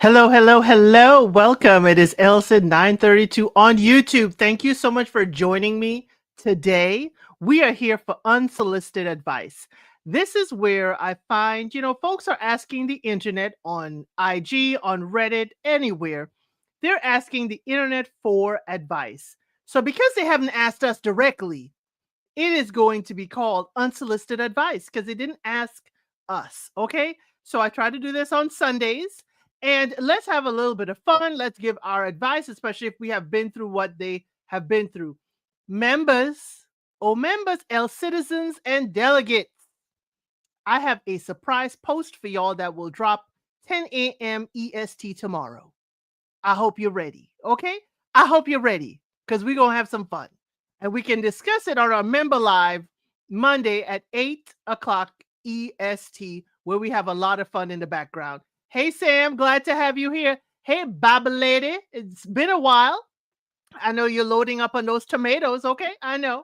Hello, hello, hello. Welcome. It is Elson 932 on YouTube. Thank you so much for joining me today. We are here for unsolicited advice. This is where I find, folks are asking the internet on IG, on Reddit, anywhere. They're asking the internet for advice. So because they haven't asked us directly, it is going to be called unsolicited advice because they didn't ask us. Okay. So I try to do this on Sundays and let's have a little bit of fun. Let's give our advice, especially if we have been through what they have been through. Members, members, citizens, and delegates, I have a surprise post for y'all that will drop 10 a.m. EST tomorrow. I hope you're ready. Okay. I hope you're ready because we're going to have some fun and we can discuss it on our member live Monday at 8 o'clock EST, where we have a lot of fun in the background. Hey, Sam, glad to have you here. Hey, Baba Lady, it's been a while. I know you're loading up on those tomatoes. Okay, I know.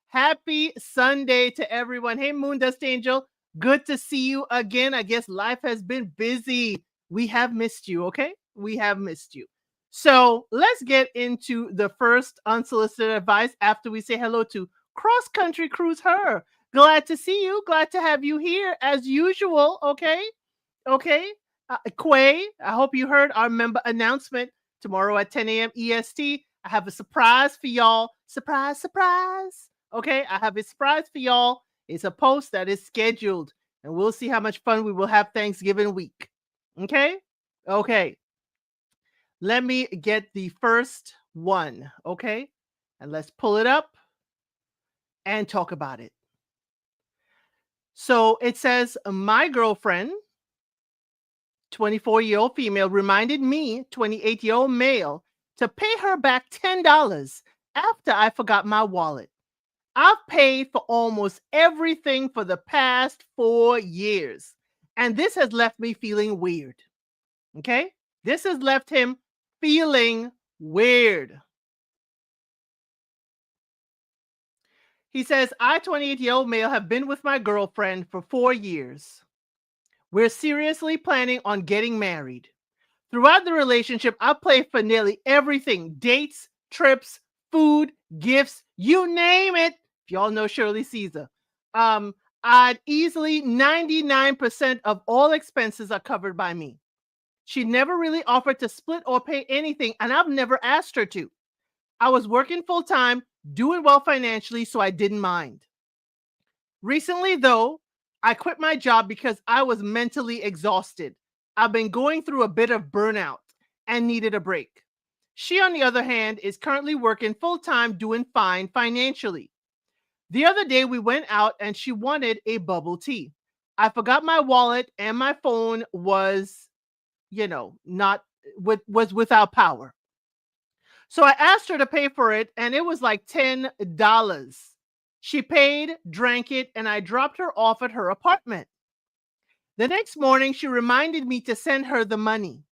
Happy Sunday to everyone. Hey, Moon Dust Angel, good to see you again. I guess life has been busy. We have missed you. Okay, we have missed you. So let's get into the first unsolicited advice after we say hello to Cross Country Cruise Her. Glad to see you. Glad to have you here as usual. Okay. Okay. Quay, I hope you heard our member announcement tomorrow at 10 a.m. EST. I have a surprise for y'all. Surprise, surprise. Okay. I have a surprise for y'all. It's a post that is scheduled and we'll see how much fun we will have Thanksgiving week. Okay. Okay. Let me get the first one, okay? And let's pull it up and talk about it. So it says, my girlfriend, 24-year-old female, reminded me, 28-year-old male, to pay her back $10 after I forgot my wallet. I've paid for almost everything for the past 4 years, and this has left me feeling weird, okay? This has left him feeling weird. He says, I, 28-year-old male, have been with my girlfriend for 4 years. We're seriously planning on getting married. Throughout the relationship, I paid for nearly everything: dates, trips, food, gifts, you name it. If y'all know Shirley Caesar. I'd easily 99% of all expenses are covered by me. She never really offered to split or pay anything, and I've never asked her to. I was working full time, doing well financially, so I didn't mind. Recently, though, I quit my job because I was mentally exhausted. I've been going through a bit of burnout and needed a break. She, on the other hand, is currently working full time, doing fine financially. The other day, we went out and she wanted a bubble tea. I forgot my wallet and my phone was, not was without power. So I asked her to pay for it, and it was like $10. She paid, drank it, and I dropped her off at her apartment. The next morning, she reminded me to send her the money.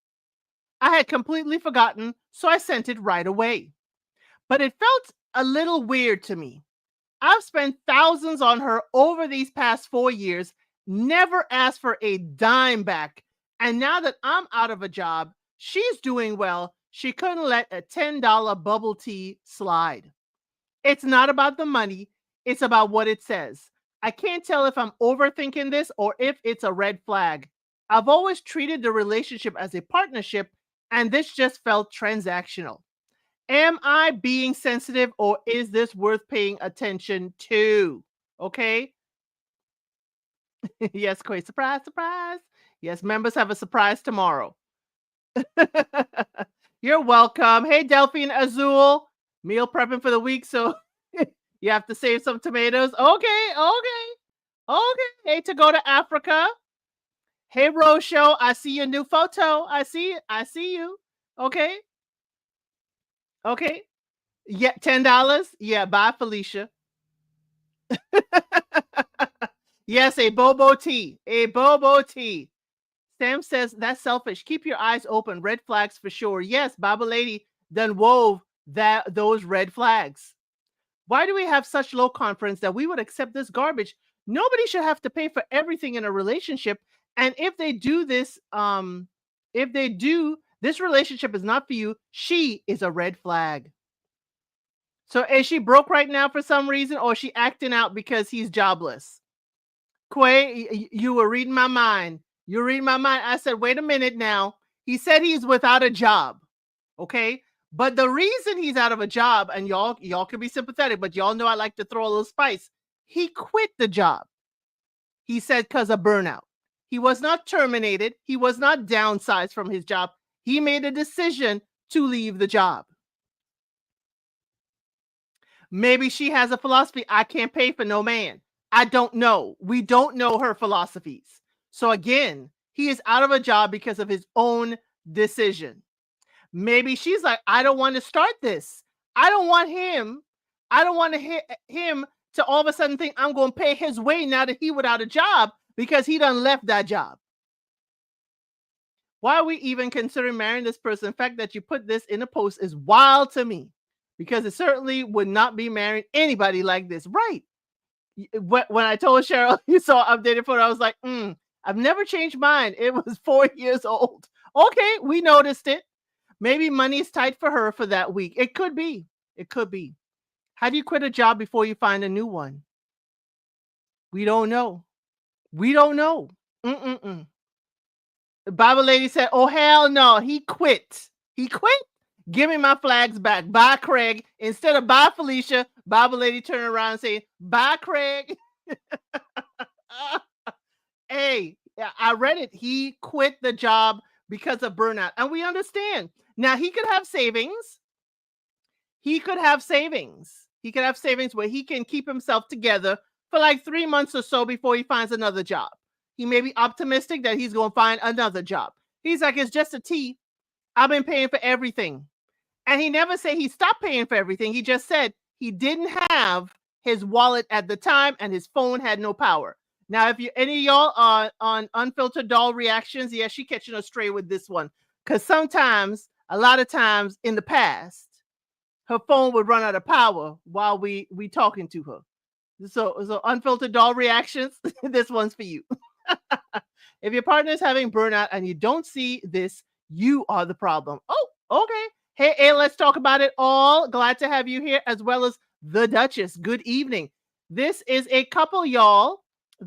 I had completely forgotten, so I sent it right away. But it felt a little weird to me. I've spent thousands on her over these past 4 years, never asked for a dime back. And now that I'm out of a job, she's doing well. She couldn't let a $10 bubble tea slide. It's not about the money. It's about what it says. I can't tell if I'm overthinking this or if it's a red flag. I've always treated the relationship as a partnership, and this just felt transactional. Am I being sensitive, or is this worth paying attention to? Okay. Yes, Quay. Surprise, surprise. Yes, members have a surprise tomorrow. You're welcome. Hey, Delphine Azul. Meal prepping for the week, so you have to save some tomatoes. Okay. Hey, to go to Africa. Hey, Rosho, I see your new photo. I see you. Okay. Yeah, $10. Yeah, bye, Felicia. Yes, a bobo tea. A bobo tea. Sam says that's selfish. Keep your eyes open. Red flags for sure. Yes, Baba Lady done wove those red flags. Why do we have such low confidence that we would accept this garbage? Nobody should have to pay for everything in a relationship. And if they do this, If they do, this relationship is not for you. She is a red flag. So is she broke right now for some reason, or is she acting out because he's jobless? Quay, you were reading my mind. You're reading my mind. I said, wait a minute now. He said he's without a job. Okay. But the reason he's out of a job, and y'all can be sympathetic, but y'all know I like to throw a little spice. He quit the job. He said because of burnout. He was not terminated. He was not downsized from his job. He made a decision to leave the job. Maybe she has a philosophy. I can't pay for no man. I don't know. We don't know her philosophies. So again, he is out of a job because of his own decision. Maybe she's like, I don't want to start this. I don't want him. I don't want him to all of a sudden think I'm going to pay his way now that he without a job because he done left that job. Why are we even considering marrying this person? The fact that you put this in a post is wild to me, because it certainly would not be marrying anybody like this. Right. When I told Cheryl you saw updated photo, I was like, I've never changed mine. It was 4 years old. Okay, we noticed it. Maybe money is tight for her for that week. It could be. It could be. How do you quit a job before you find a new one? We don't know. We don't know. The Bible lady said, oh, hell no. He quit. He quit. Give me my flags back. Bye, Craig. Instead of bye, Felicia, Bible lady turn around and say, bye, Craig. Hey, I read it. He quit the job because of burnout. And we understand. Now, he could have savings. He could have savings. He could have savings where he can keep himself together for like 3 months or so before he finds another job. He may be optimistic that he's going to find another job. He's like, it's just a T. I've been paying for everything. And he never said he stopped paying for everything. He just said he didn't have his wallet at the time and his phone had no power. Now, if you any of y'all are on Unfiltered Doll Reactions, yeah, she catching us straight with this one. Because sometimes, a lot of times in the past, her phone would run out of power while we talking to her. So Unfiltered Doll Reactions, this one's for you. If your partner is having burnout and you don't see this, you are the problem. Oh, okay. Hey, let's talk about it all. Glad to have you here, as well as the Duchess. Good evening. This is a couple, y'all,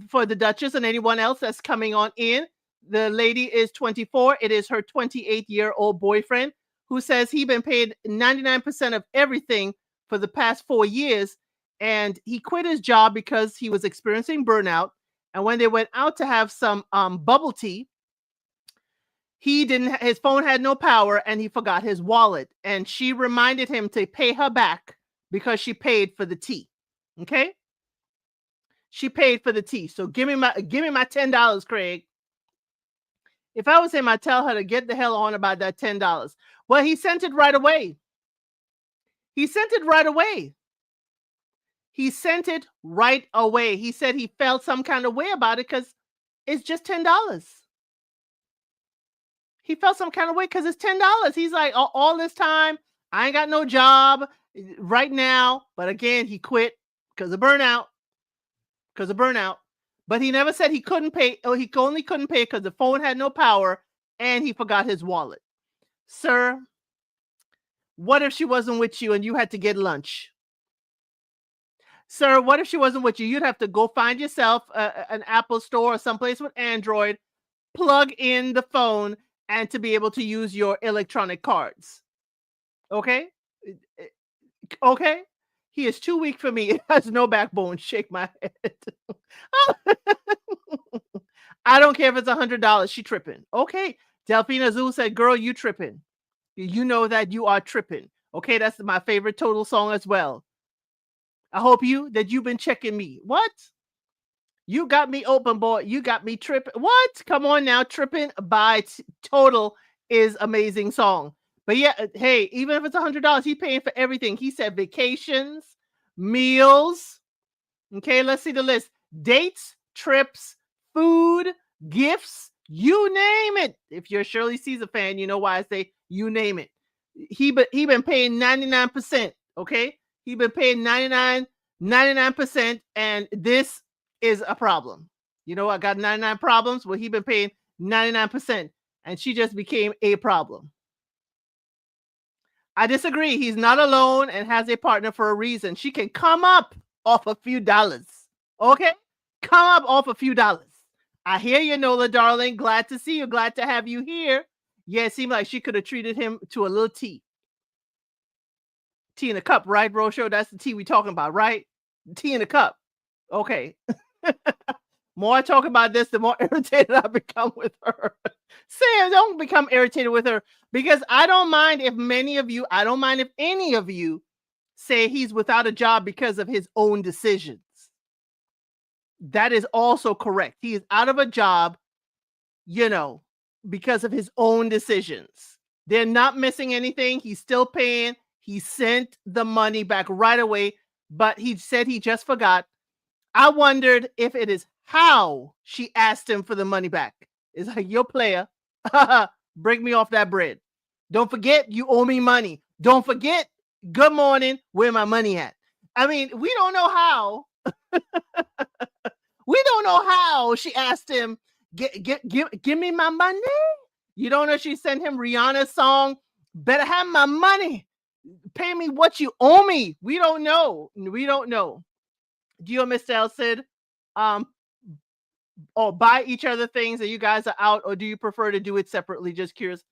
for the Duchess and anyone else that's coming on in. The lady is 24. It is her 28-year-old boyfriend who says he's been paid 99% of everything for the past 4 years. And he quit his job because he was experiencing burnout. And when they went out to have some bubble tea, his phone had no power and he forgot his wallet. And she reminded him to pay her back because she paid for the tea. Okay? She paid for the tea. So give me my $10, Craig. If I was him, I'd tell her to get the hell on about that $10. Well, he sent it right away. He sent it right away. He sent it right away. He said he felt some kind of way about it because it's just $10. He felt some kind of way because it's $10. He's like, all this time, I ain't got no job right now. But again, he quit because of burnout. But he never said he couldn't pay. Or he only couldn't pay because the phone had no power and he forgot his wallet. Sir, what if she wasn't with you and you had to get lunch? Sir, what if she wasn't with you? You'd have to go find yourself an Apple store or someplace with Android, plug in the phone, and to be able to use your electronic cards. Okay? Okay? He is too weak for me. It has no backbone. Shake my head. I don't care if it's $100. She tripping. Okay. Delphine Azul said, girl, you tripping. You know that you are tripping. Okay, that's my favorite Total song as well. I hope that you've been checking me. What? You got me open, boy. You got me tripping. What? Come on now. Tripping by Total is amazing song. But yeah, hey, even if it's $100, he's paying for everything. He said vacations, meals. Okay, let's see the list. Dates, trips, food, gifts, you name it. If you're a Shirley Caesar fan, you know why I say you name it. He been paying 99%. Okay, he been paying 99%, and this is a problem. You know, I got 99 problems. Well, he been paying 99%, and she just became a problem. I disagree. He's not alone and has a partner for a reason. She can come up off a few dollars. Okay? Come up off a few dollars. I hear you, Nola, darling. Glad to see you. Glad to have you here. Yeah, it seemed like she could have treated him to a little tea. Tea in a cup, right, Rosho? That's the tea we talking about, right? Tea in a cup. Okay. More I talk about this, the more irritated I become with her. Sam, don't become irritated with her because I don't mind if I don't mind if any of you say he's without a job because of his own decisions. That is also correct. He is out of a job, you know, because of his own decisions. They're not missing anything. He's still paying. He sent the money back right away, but he said he just forgot. I wondered if it is how she asked him for the money back. It's like, yo, player, break me off that bread. Don't forget you owe me money. Don't forget, good morning, where my money at? I mean, we don't know how. We don't know how she asked him, give me my money. You don't know she sent him Rihanna's song, better have my money. Pay me what you owe me. We don't know. We don't know. Do you and Mr. Elsid or buy each other things that you guys are out, or do you prefer to do it separately? Just curious.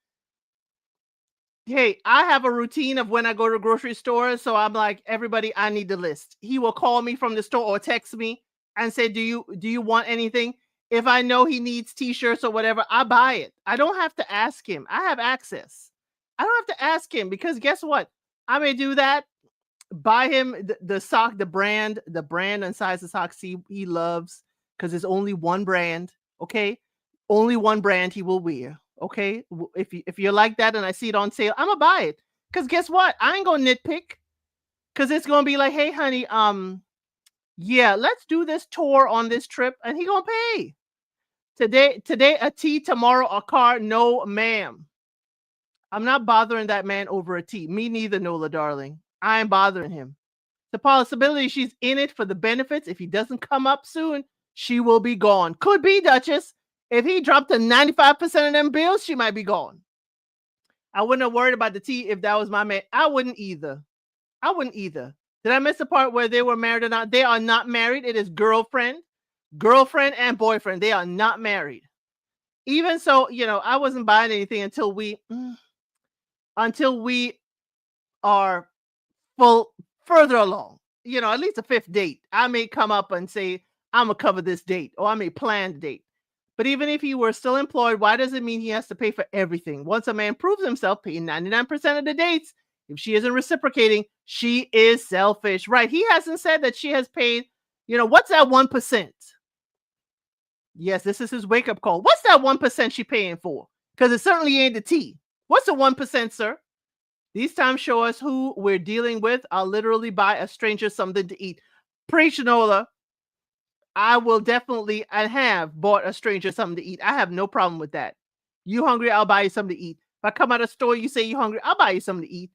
Hey, I have a routine of when I go to grocery stores, so I'm like, everybody, I need the list. He will call me from the store or text me and say, do you want anything? If I know he needs t-shirts or whatever, I buy it. I don't have to ask him. I have access. I don't have to ask him because guess what? I may do that, buy him the sock, the brand and size of socks he loves, because there's only one brand. Okay, only one brand he will wear. Okay, if you're like that and I see it on sale, I'm gonna buy it. Because guess what? I ain't gonna nitpick. Because it's gonna be like, hey, honey, yeah, let's do this tour on this trip, and he gonna pay. Today a tea, tomorrow a car. No, ma'am. I'm not bothering that man over a tea. Me neither, Nola, darling. I ain't bothering him. The possibility she's in it for the benefits. If he doesn't come up soon, she will be gone. Could be, Duchess. If he dropped to 95% of them bills, she might be gone. I wouldn't have worried about the tea if that was my man. I wouldn't either. I wouldn't either. Did I miss the part where they were married or not? They are not married. It is girlfriend and boyfriend. They are not married. Even so, I wasn't buying anything until we are further along. At least a fifth date. I may come up and say, I'm going to cover this date, or I may plan the date. But even if he were still employed, why does it mean he has to pay for everything? Once a man proves himself paying 99% of the dates, if she isn't reciprocating, she is selfish. Right. He hasn't said that she has paid, what's that 1%? Yes, this is his wake-up call. What's that 1% she paying for? Because it certainly ain't the tea. What's the 1%, sir? These times show us who we're dealing with. I'll literally buy a stranger something to eat. Preach, Nola. I will definitely, and have bought a stranger something to eat. I have no problem with that. You hungry? I'll buy you something to eat. If I come out of the store, you say you hungry, I'll buy you something to eat.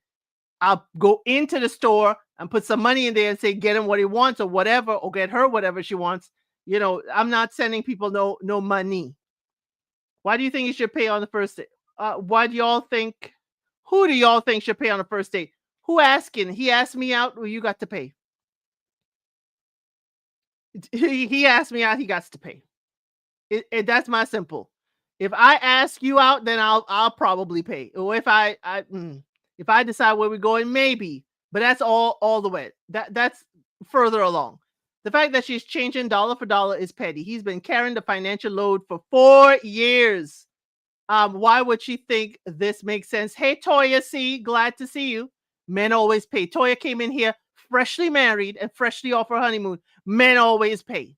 I'll go into the store and put some money in there and say, get him what he wants or whatever, or get her whatever she wants. I'm not sending people no money. Why do you think you should pay on the first date? Who do y'all think should pay on the first date? Who asking? He asked me out, or you got to pay? He asked me out, he got to pay. That's my simple. If I ask you out, then I'll probably pay. Or if I decide where we're going, maybe. But that's all the way. That's further along. The fact that she's changing dollar for dollar is petty. He's been carrying the financial load for 4 years. Why would she think this makes sense? Hey, Toya C, glad to see you. Men always pay. Toya came in here freshly married and freshly off her honeymoon. Men always pay.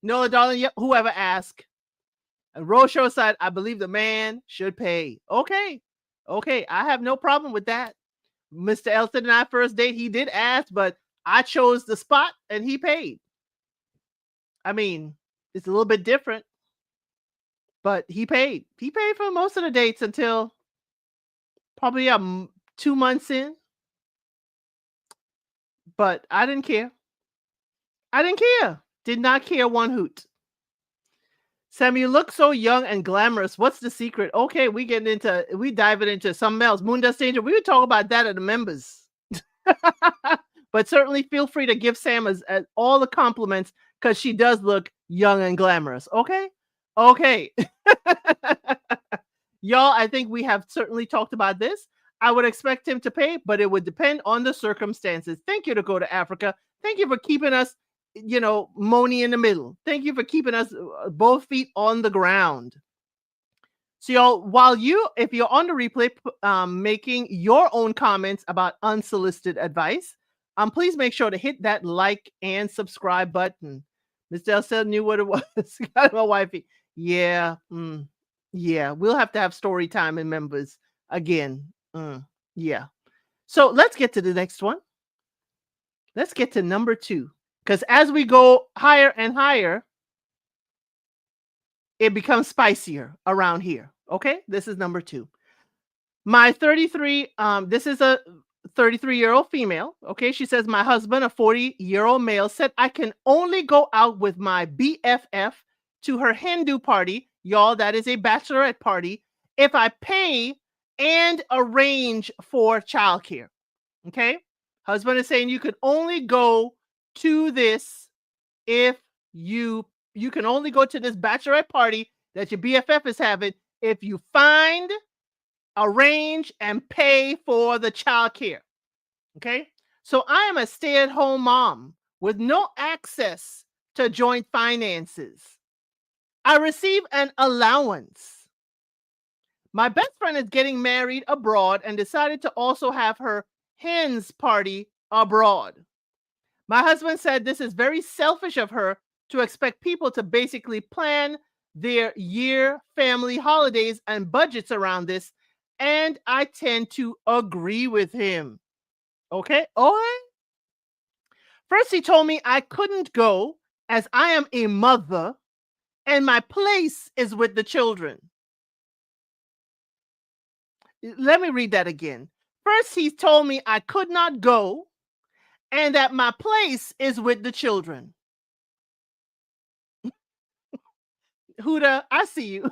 Nola, darling, yep, whoever asked. And Rosho said, I believe the man should pay. Okay, I have no problem with that. Mr. Elton and I first date, he did ask, but I chose the spot and he paid. I mean, it's a little bit different, but he paid. He paid for most of the dates until probably 2 months in. But I didn't care. Did not care one hoot. Sam, you look so young and glamorous. What's the secret? Okay, we diving into something else. Moondust Danger. We would talk about that at the members. But certainly feel free to give Sam all the compliments because she does look young and glamorous. Okay? Okay. Y'all, I think we have certainly talked about this. I would expect him to pay, but it would depend on the circumstances. Thank you to Go to Africa. Thank you for keeping us, Moni in the middle. Thank you for keeping us both feet on the ground. So, y'all, if you're on the replay, making your own comments about unsolicited advice, please make sure to hit that like and subscribe button. Miss Del knew what it was. Got my wifey. Yeah. Yeah. We'll have to have story time in members again. Yeah. So let's get to the next one. Let's get to number 2. Because as we go higher and higher, it becomes spicier around here. Okay, this is number 2. My 33, this is a 33-year-old female. Okay, she says, my husband, a 40-year-old male, said I can only go out with my BFF to her Hindu party. Y'all, that is a bachelorette party. If I pay and arrange for childcare. Okay, husband is saying you could only go to this if you can only go to this bachelorette party that your BFF is having if you find, arrange, and pay for the child care. Okay? So I am a stay-at-home mom with no access to joint finances. I receive an allowance. My best friend is getting married abroad and decided to also have her hens party abroad. My husband said this is very selfish of her to expect people to basically plan their year family holidays and budgets around this, and I tend to agree with him. Okay? First, he told me I couldn't go as I am a mother and my place is with the children. Let me read that again. First, he told me I could not go and that my place is with the children. Huda, I see you.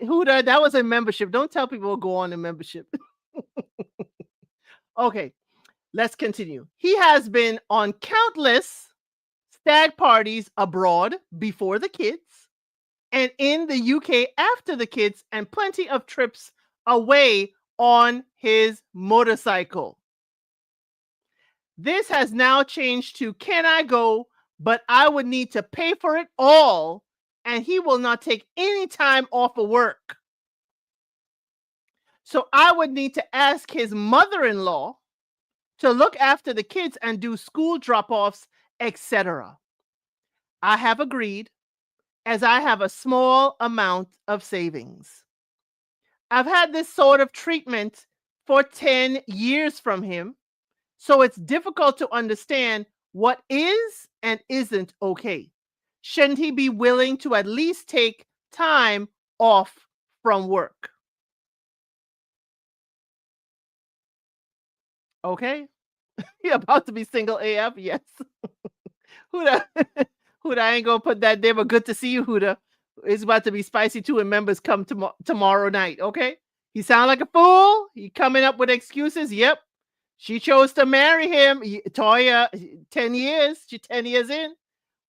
Huda, that was a membership. Don't tell people to go on a membership. Okay, let's continue. He has been on countless stag parties abroad before the kids and in the UK after the kids and plenty of trips away on his motorcycle. This has now changed to can I go, but I would need to pay for it all and he will not take any time off of work. So I would need to ask his mother-in-law to look after the kids and do school drop-offs, etc. I have agreed as I have a small amount of savings. I've had this sort of treatment for 10 years from him, so it's difficult to understand what is and isn't okay. Shouldn't he be willing to at least take time off from work? Okay. You're about to be single AF? Yes. Huda, Huda, I ain't gonna put that there, but good to see you, Huda. It's about to be spicy too, and members come tomorrow night, okay? He sound like a fool. He coming up with excuses. Yep. She chose to marry him. Toya, 10 years. She 10 years in.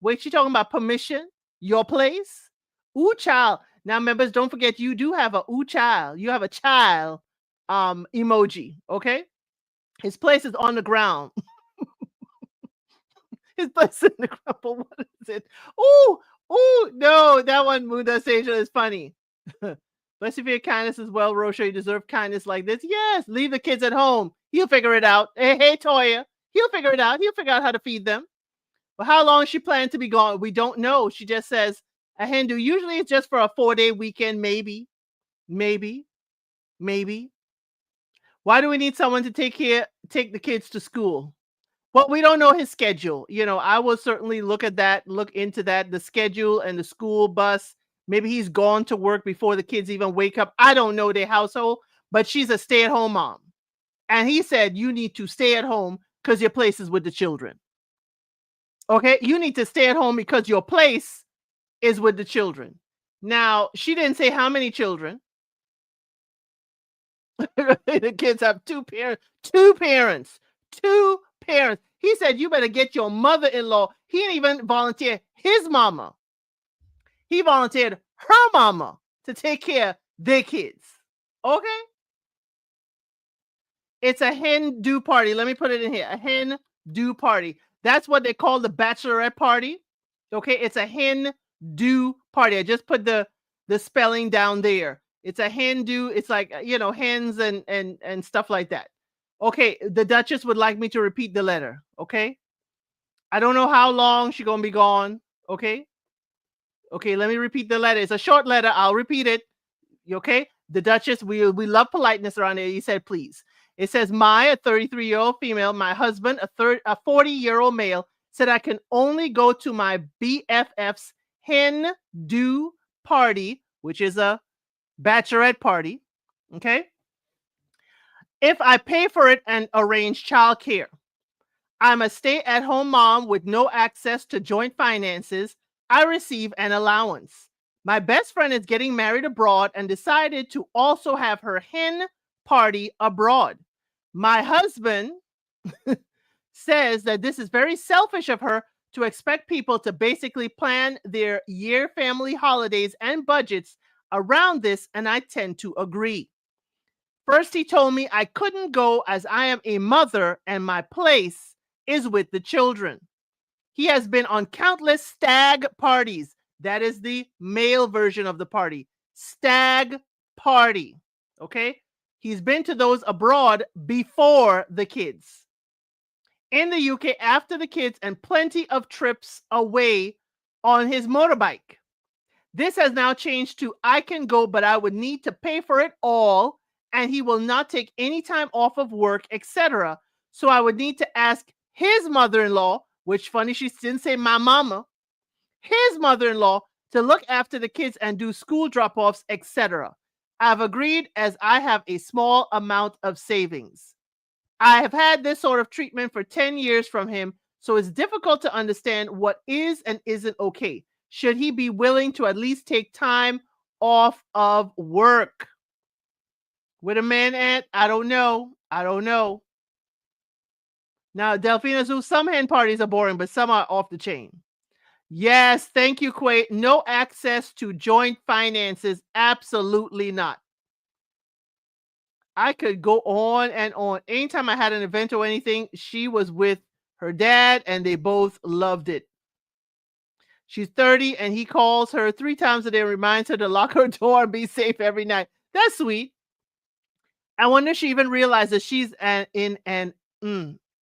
Wait, she talking about permission? Your place? Ooh, child. Now, members, don't forget you do have a ooh child. You have a child emoji, okay? His place is on the ground. His place is in the ground. But what is it? Ooh, no, that one, Muda Seja, is funny. Bless you for your kindness as well, Rosha. You deserve kindness like this. Yes, leave the kids at home. He'll figure it out. Hey, Toya. He'll figure it out. He'll figure out how to feed them. But how long she planned to be gone? We don't know. She just says a Hindu. Usually it's just for a 4-day weekend, maybe. Why do we need someone to take the kids to school? Well, we don't know his schedule. I will certainly look into that, the schedule and the school bus. Maybe he's gone to work before the kids even wake up. I don't know their household, but she's a stay-at-home mom. And he said, you need to stay at home because your place is with the children. Okay, you need to stay at home because your place is with the children. Now, she didn't say how many children. The kids have two parents, two parents. He said, you better get your mother-in-law. He didn't even volunteer his mama. He volunteered her mama to take care of their kids. Okay? It's a hen do party. Let me put it in here. A hen do party. That's what they call the bachelorette party. Okay, it's a hen do party. I just put the spelling down there. It's a hen do. It's like hens and stuff like that. Okay, the Duchess would like me to repeat the letter. Okay, I don't know how long she's gonna be gone. Okay, okay, let me repeat the letter. It's a short letter. I'll repeat it. You okay? The Duchess, we love politeness around here. You said please. It says, a 33-year-old female, my husband, a 40-year-old male, said I can only go to my BFF's hen do party, which is a bachelorette party. Okay. If I pay for it and arrange childcare. I'm a stay-at-home mom with no access to joint finances. I receive an allowance. My best friend is getting married abroad and decided to also have her hen party abroad. My husband says that this is very selfish of her to expect people to basically plan their year family holidays and budgets around this, and I tend to agree. First, he told me I couldn't go as I am a mother and my place is with the children. He has been on countless stag parties. That is the male version of the party. Stag party. Okay. He's been to those abroad before the kids. In the UK after the kids and plenty of trips away on his motorbike. This has now changed to I can go, but I would need to pay for it all, and he will not take any time off of work, etc. So I would need to ask his mother-in-law, which funny she didn't say my mama, his mother-in-law to look after the kids and do school drop-offs, etc. I've agreed as I have a small amount of savings. I have had this sort of treatment for 10 years from him, so it's difficult to understand what is and isn't okay. Should he be willing to at least take time off of work? With a man at? I don't know. I don't know. Now, Delphina Zoo, some hen parties are boring, but some are off the chain. Yes, thank you, Quay. No access to joint finances. Absolutely not. I could go on and on. Anytime I had an event or anything, she was with her dad and they both loved it. She's 30 and he calls her 3 times a day and reminds her to lock her door and be safe every night. That's sweet. I wonder if she even realizes she's in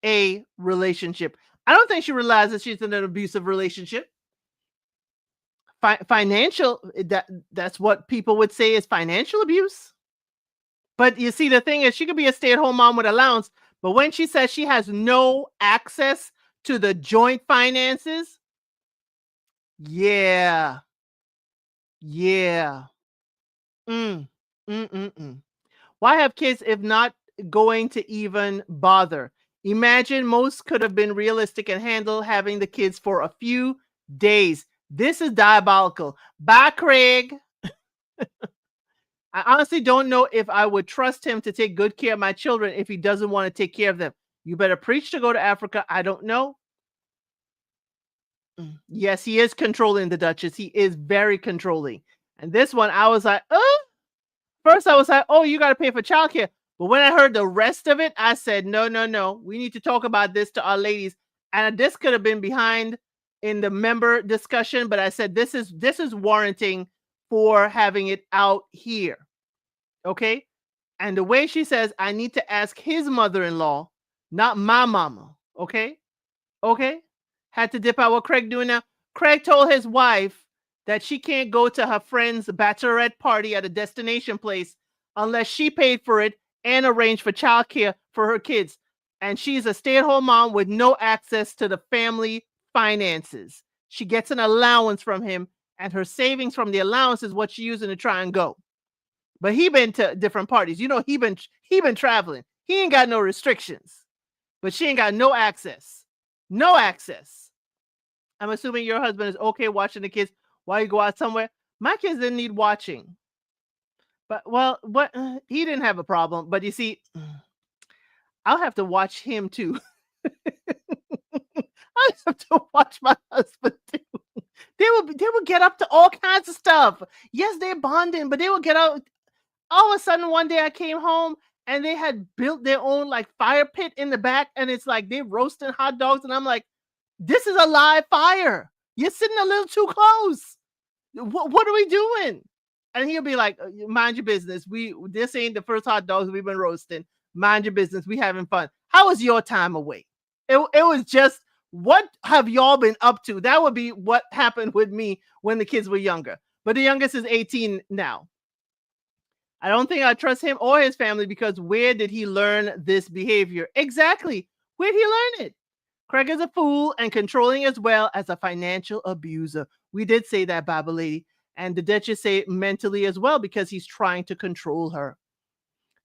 a relationship. I don't think she realizes she's in an abusive relationship. Financial, that's what people would say is financial abuse. But you see, the thing is, she could be a stay-at-home mom with allowance, but when she says she has no access to the joint finances, yeah, yeah. Mm, mm, mm, mm. Why have kids if not going to even bother? Imagine most could have been realistic and handle having the kids for a few days. This is diabolical. Bye, Craig. I honestly don't know if I would trust him to take good care of my children if he doesn't want to take care of them. You better preach to go to Africa. I don't know. Yes, he is controlling, the Duchess. He is very controlling. And this one, I was like, oh, first I was like, oh, you got to pay for childcare. But when I heard the rest of it, I said, no, no, no. We need to talk about this to our ladies. And this could have been behind in the member discussion, but I said this is warranting for having it out here. Okay? And the way she says, I need to ask his mother-in-law, not my mama. Okay? Okay? Had to dip out. What Craig doing now? Craig told his wife that she can't go to her friend's bachelorette party at a destination place unless she paid for it and arranged for childcare for her kids. And she's a stay-at-home mom with no access to the family finances. She gets an allowance from him, and her savings from the allowance is what she's using to try and go. But he been to different parties. You know, he been traveling. He ain't got no restrictions, but she ain't got no access. No access. I'm assuming your husband is okay watching the kids while you go out somewhere. My kids didn't need watching. But well, what he didn't have a problem, but you see, I'll have to watch him too. I have to watch my husband too. They would get up to all kinds of stuff. Yes, they're bonding, but they would get out. All of a sudden, one day I came home and they had built their own like fire pit in the back, and it's like they're roasting hot dogs, and I'm like, this is a live fire. You're sitting a little too close. What are we doing? And he'll be like, mind your business. This ain't the first hot dogs we've been roasting. Mind your business. We having fun. How was your time away? It was just, what have y'all been up to? That would be what happened with me when the kids were younger. But the youngest is 18 now. I don't think I trust him or his family, because where did he learn this behavior? Exactly. Where did he learn it? Craig is a fool and controlling, as well as a financial abuser. We did say that, Bible lady. And the Duchess say mentally as well, because he's trying to control her.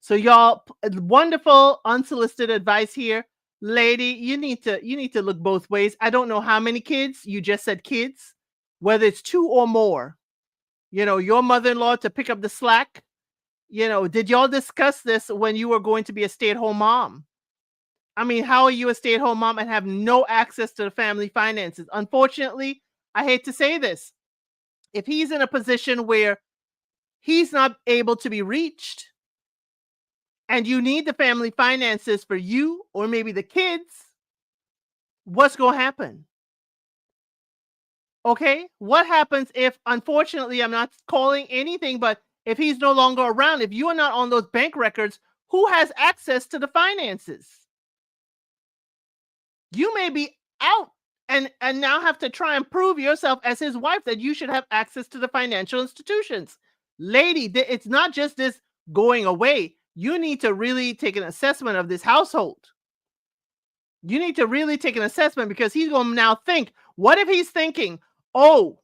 So y'all, wonderful unsolicited advice here. Lady, you need to look both ways. I don't know how many kids. You just said kids. Whether it's 2 or more. Your mother-in-law to pick up the slack. Did y'all discuss this when you were going to be a stay-at-home mom? I mean, how are you a stay-at-home mom and have no access to the family finances? Unfortunately, I hate to say this. If he's in a position where he's not able to be reached and you need the family finances for you or maybe the kids, what's going to happen? Okay? What happens if, unfortunately, I'm not calling anything, but if he's no longer around, if you are not on those bank records, who has access to the finances? You may be out and now have to try and prove yourself as his wife that you should have access to the financial institutions. Lady, it's not just this going away. You need to really take an assessment of this household. You need to really take an assessment, because he's going to now think, what if he's thinking, oh,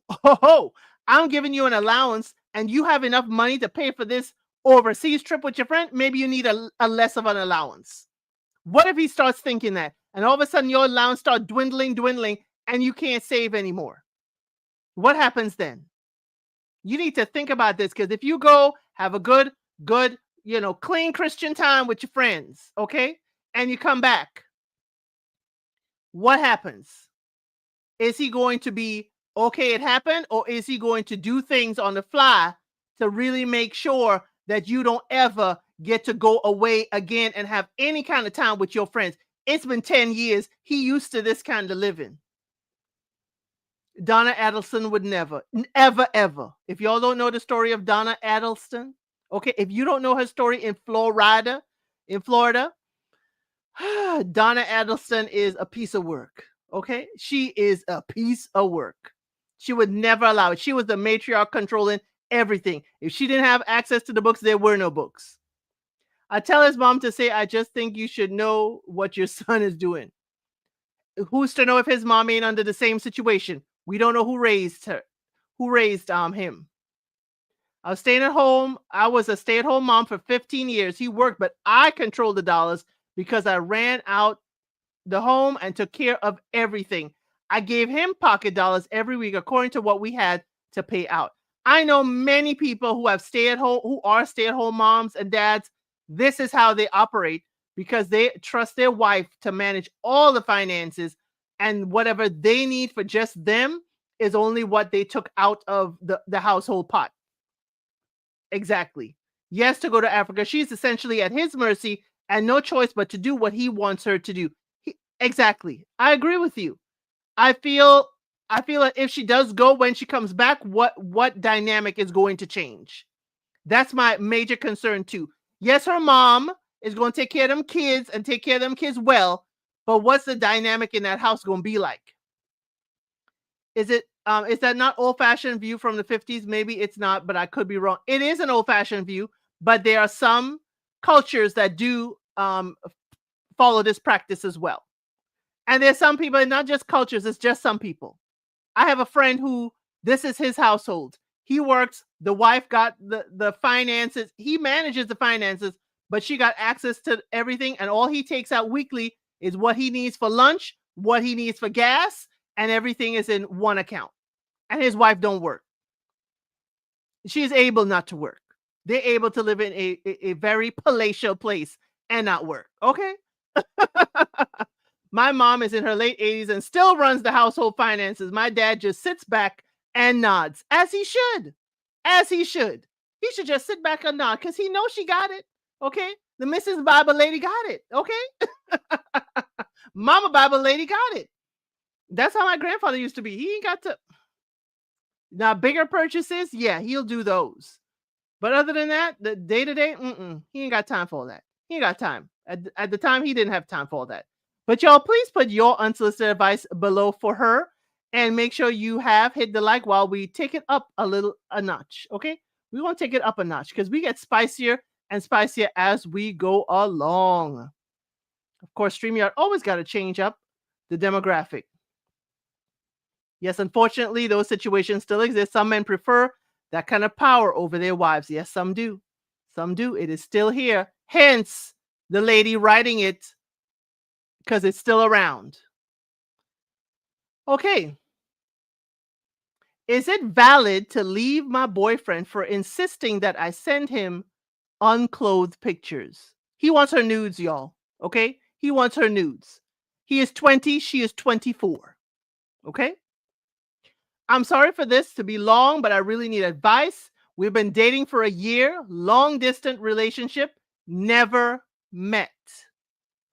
I'm giving you an allowance and you have enough money to pay for this overseas trip with your friend? Maybe you need a less of an allowance. What if he starts thinking that, and all of a sudden your allowance starts dwindling, and you can't save anymore? What happens then? You need to think about this, because if you go have a good, clean Christian time with your friends, okay, and you come back, what happens? Is he going to be, okay, it happened, or is he going to do things on the fly to really make sure that you don't ever get to go away again and have any kind of time with your friends? It's been 10 years. He used to this kind of living. Donna Adelson would never, ever. If y'all don't know the story of Donna Adelson, okay, if you don't know her story in Florida, Donna Adelson is a piece of work. Okay, she is a piece of work. She would never allow it. She was the matriarch controlling everything. If she didn't have access to the books, there were no books. I tell his mom to say, I just think you should know what your son is doing. Who's to know if his mom ain't under the same situation? We don't know who raised her, him. I was staying at home. I was a stay-at-home mom for 15 years. He worked, but I controlled the dollars because I ran out the home and took care of everything. I gave him pocket dollars every week according to what we had to pay out. I know many people who are stay-at-home moms and dads. This is how they operate, because they trust their wife to manage all the finances, and whatever they need for just them is only what they took out of the household pot. Exactly. Yes, to go to Africa. She's essentially at his mercy and no choice but to do what he wants her to do. Exactly. I agree with you. I feel like if she does go, when she comes back, what dynamic is going to change? That's my major concern too. Yes, her mom is going to take care of them kids and take care of them kids well, but what's the dynamic in that house going to be like? Is that not old-fashioned view from the 50s? Maybe it's not, but I could be wrong. It is an old-fashioned view, but there are some cultures that do follow this practice as well. And there's some people, not just cultures, it's just some people. I have a friend who, this is his household. He works, the wife got the finances. He manages the finances, but she got access to everything. And all he takes out weekly is what he needs for lunch, what he needs for gas, and everything is in one account. And his wife don't work. She's able not to work. They're able to live in a very palatial place and not work. Okay. My mom is in her late 80s and still runs the household finances. My dad just sits back and nods, as he should. As he should. He should just sit back and nod because he knows she got it. Okay. The Mrs. Bible lady got it. Okay. Mama Bible lady got it. That's how my grandfather used to be. He ain't got to. Now, bigger purchases, yeah, he'll do those. But other than that, the day to day, he ain't got time for all that. He ain't got time. At the time, he didn't have time for all that. But y'all, please put your unsolicited advice below for her, and make sure you have hit the like while we take it up a notch. Okay, we want to take it up a notch because we get spicier and spicier as we go along. Of course, StreamYard always got to change up the demographic. Yes, unfortunately, those situations still exist. Some men prefer that kind of power over their wives. Yes, some do. Some do. It is still here. Hence, the lady writing it, because it's still around. Okay. Is it valid to leave my boyfriend for insisting that I send him unclothed pictures? He wants her nudes, y'all. Okay? He wants her nudes. He is 20. She is 24. Okay? I'm sorry for this to be long, but I really need advice. We've been dating for a year, long distance relationship, never met.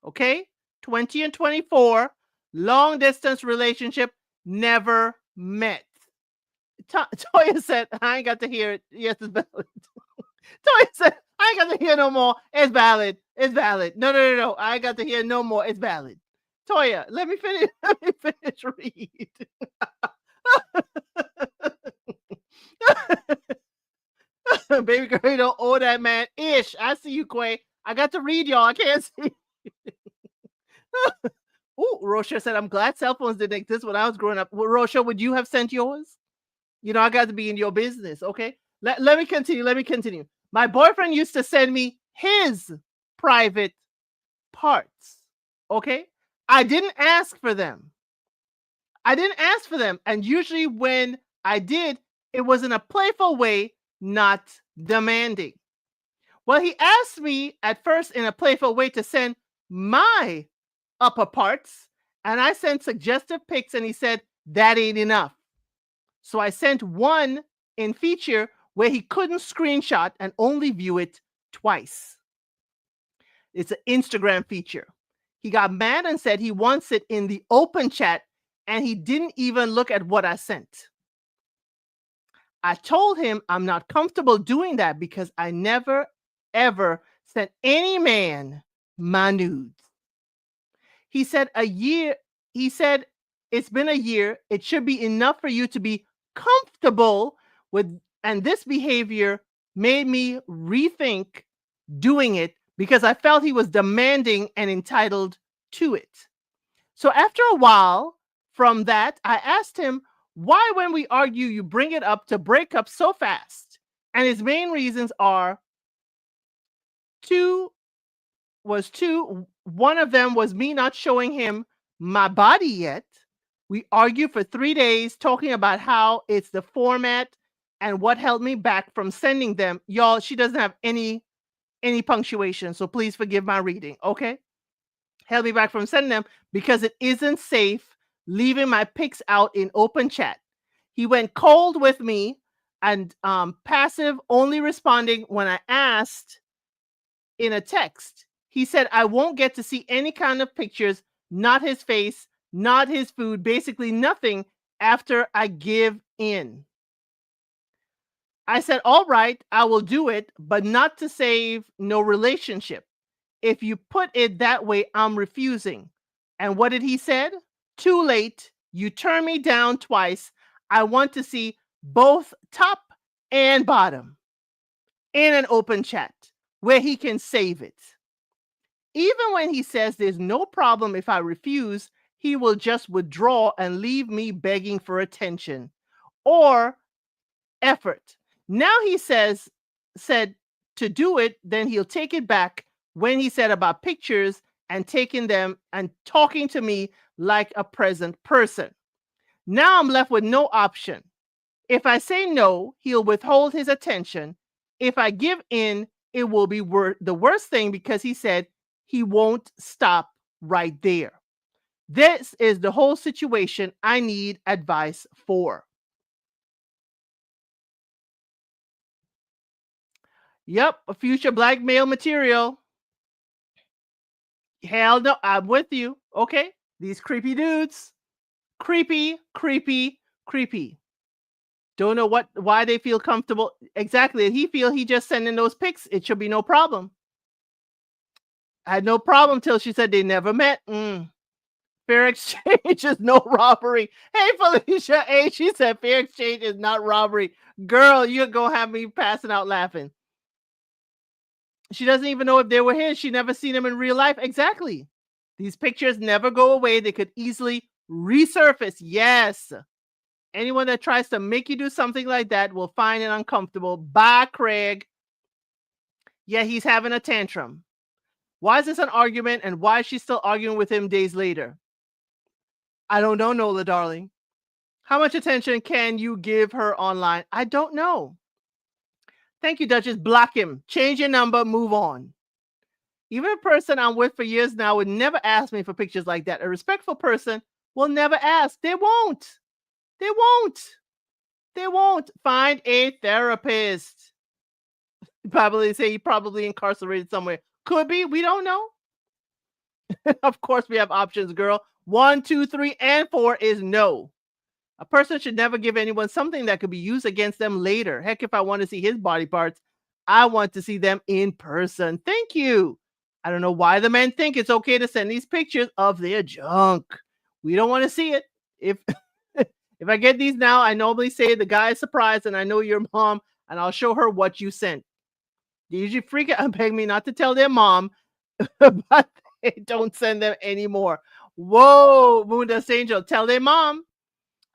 Okay? 20 and 24, long distance relationship, never met. Toya said, I ain't got to hear it. Yes, it's valid. Toya said, I ain't got to hear no more. It's valid. It's valid. No. I ain't got to hear no more. It's valid. Toya, let me finish. Let me finish read. Baby girl, you don't owe that man ish. I see you, Quay. I got to read, y'all. I can't see. Oh, Rosha said, I'm glad cell phones didn't exist when I was growing up. Well, Rosha, would you have sent yours? You know, I got to be in your business. Okay. Let me continue. Let me continue. My boyfriend used to send me his private parts. Okay. I didn't ask for them. And usually when I did, it was in a playful way, not demanding. Well, he asked me at first in a playful way to send my upper parts, and I sent suggestive pics, and he said, that ain't enough. So I sent one in feature where he couldn't screenshot and only view it twice. It's an Instagram feature. He got mad and said he wants it in the open chat, and he didn't even look at what I sent. I told him I'm not comfortable doing that because I never, ever sent any man my nudes. He said it's been a year. It should be enough for you to be comfortable with, and this behavior made me rethink doing it because I felt he was demanding and entitled to it. So after a while from that, I asked him why, when we argue, you bring it up to break up so fast. And his main reasons are two. One of them was me not showing him my body yet. We argued for 3 days talking about how it's the format and what held me back from sending them. Y'all, she doesn't have any punctuation, so please forgive my reading, okay? Held me back from sending them because it isn't safe leaving my pics out in open chat. He went cold with me and passive, only responding when I asked in a text. He said I won't get to see any kind of pictures, not his face, not his food, basically nothing after I give in. I said, all right, I will do it, but not to save no relationship. If you put it that way, I'm refusing. And what did he said? Too late. You turn me down twice. I want to see both top and bottom in an open chat where he can save it. Even when he says there's no problem if I refuse, he will just withdraw and leave me begging for attention or effort. Now he said to do it, then he'll take it back when he said about pictures and taking them and talking to me like a present person. Now I'm left with no option. If I say no, he'll withhold his attention. If I give in, it will be the worst thing because he said he won't stop right there. This is the whole situation I need advice for. Yep, a future blackmail material. Hell no, I'm with you. Okay, these creepy dudes. Creepy, creepy, creepy. Don't know why they feel comfortable. Exactly. He feel he just sending those pics. It should be no problem. I had no problem till she said they never met. Fair exchange is no robbery. Hey, Felicia. Hey, she said fair exchange is not robbery. Girl, you're going to have me passing out laughing. She doesn't even know if they were his. She never seen them in real life. Exactly. These pictures never go away. They could easily resurface. Yes. Anyone that tries to make you do something like that will find it uncomfortable. Bye, Craig. Yeah, he's having a tantrum. Why is this an argument and why is she still arguing with him days later? I don't know, Nola, darling. How much attention can you give her online? I don't know. Thank you, Duchess. Block him. Change your number. Move on. Even a person I'm with for years now would never ask me for pictures like that. A respectful person will never ask. They won't. They won't. They won't. Find a therapist. Probably say he probably incarcerated somewhere. Could be. We don't know. Of course, we have options, girl. 1, 2, 3, and 4 is no. A person should never give anyone something that could be used against them later. Heck, if I want to see his body parts, I want to see them in person. Thank you. I don't know why the men think it's okay to send these pictures of their junk. We don't want to see it. If if I get these now, I normally say the guy is surprised and I know your mom, and I'll show her what you sent. They usually freak out and beg me not to tell their mom, but they don't send them anymore. Whoa, Moondust Angel, tell their mom.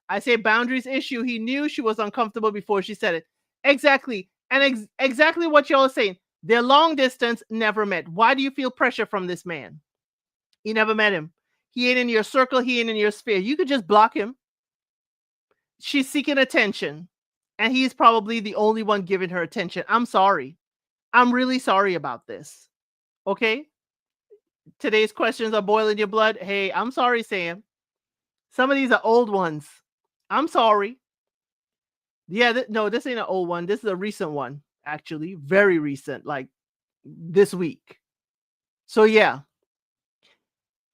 I say boundaries issue. He knew she was uncomfortable before she said it. Exactly. And exactly what y'all are saying. Their long distance never met. Why do you feel pressure from this man? You never met him. He ain't in your circle. He ain't in your sphere. You could just block him. She's seeking attention. And he's probably the only one giving her attention. I'm sorry. I'm really sorry about this. Okay? Today's questions are boiling your blood. Hey, I'm sorry, Sam. Some of these are old ones. I'm sorry. Yeah, no, this ain't an old one. This is a recent one, actually. Very recent, like this week. So, yeah.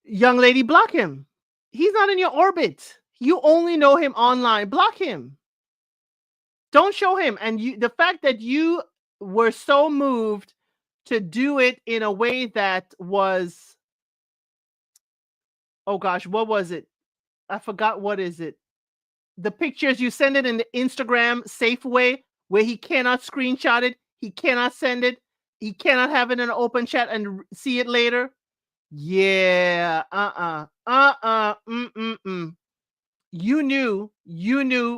Young lady, block him. He's not in your orbit. You only know him online. Block him. Don't show him. And the fact that you were so moved to do it in a way that was, oh gosh, what was it? I forgot what is it. The pictures, you send it in the Instagram safe way where he cannot screenshot it, he cannot send it, he cannot have it in an open chat and see it later. Yeah, You knew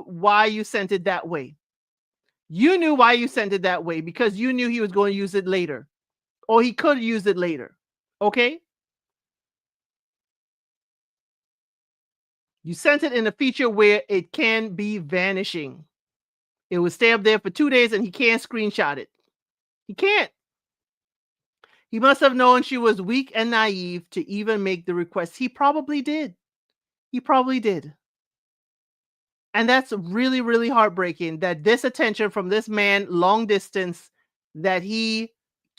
why you sent it that way. You knew why you sent it that way because you knew he was going to use it later, or he could use it later. Okay? You sent it in a feature where it can be vanishing. It will stay up there for 2 days and he can't screenshot it. He can't. He must have known she was weak and naive to even make the request. He probably did. He probably did. And that's really, really heartbreaking that this attention from this man, long distance, that he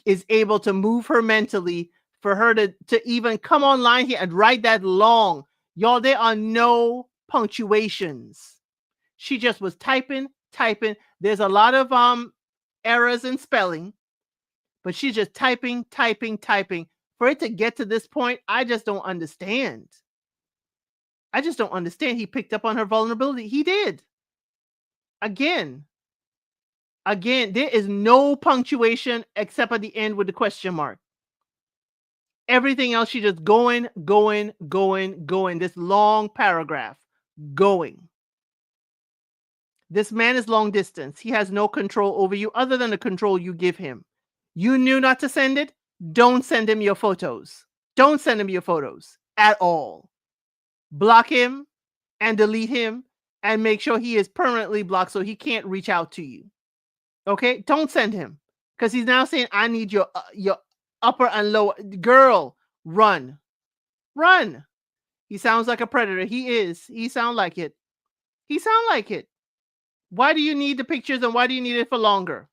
is able to move her mentally for her to even come online here and write that long. Y'all, there are no punctuations. She just was typing. There's a lot of errors in spelling, but she's just typing. For it to get to this point, I just don't understand. He picked up on her vulnerability. He did. Again, there is no punctuation except at the end with the question mark. Everything else, she just going. This long paragraph going. This man is long distance. He has no control over you other than the control you give him. You knew not to send it. Don't send him your photos. Don't send him your photos at all. Block him and delete him and make sure he is permanently blocked so he can't reach out to you. Okay? Don't send him because he's now saying, I need your upper and lower. Girl, run. Run. He sounds like a predator. He is. He sound like it. He sound like it. Why do you need the pictures and why do you need it for longer?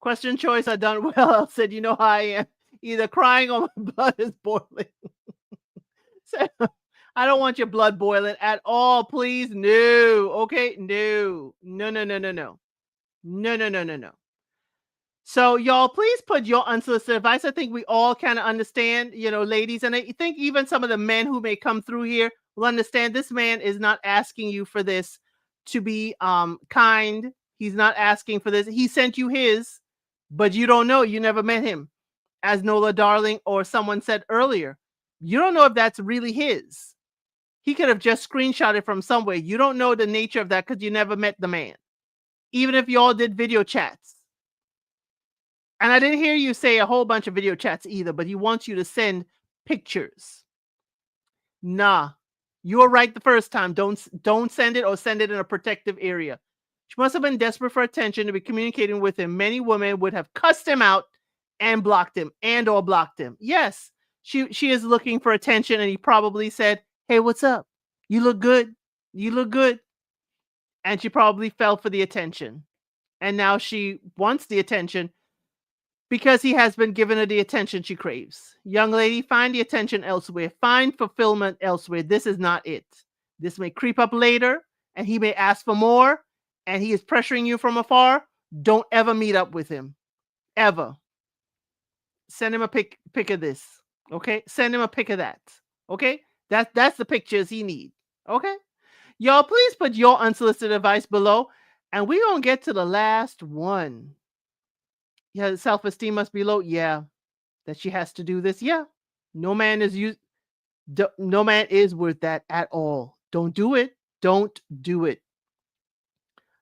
Question choice, I done well. Said, you know how I am. Either crying or my blood is boiling. So, I don't want your blood boiling at all, please. No. Okay? No. No, no, no, no, no. No, no, no, no, no. So, y'all, please put your unsolicited advice. I think we all kind of understand, ladies, and I think even some of the men who may come through here will understand this man is not asking you for this to be kind. He's not asking for this. He sent you his, but you don't know. You never met him. As Nola Darling or someone said earlier, you don't know if that's really his. He could have just screenshotted from somewhere. You don't know the nature of that because you never met the man, even if you all did video chats. And I didn't hear you say a whole bunch of video chats either, but he wants you to send pictures. Nah, you were right the first time. Don't send it or send it in a protective area. She must have been desperate for attention to be communicating with him. Many women would have cussed him out and blocked him or blocked him. Yes, she is looking for attention, and he probably said, "Hey, what's up? You look good. You look good." And she probably fell for the attention. And now she wants the attention because he has been given her the attention she craves. Young lady, find the attention elsewhere. Find fulfillment elsewhere. This is not it. This may creep up later, and he may ask for more, and he is pressuring you from afar. Don't ever meet up with him. Ever. Send him a pic of this. Okay? Send him a pic of that. Okay? That's the pictures he needs. Okay? Y'all, please put your unsolicited advice below, and we're going to get to the last one. Yeah, self-esteem must be low. Yeah. That she has to do this. Yeah. No man is no man is worth that at all. Don't do it. Don't do it.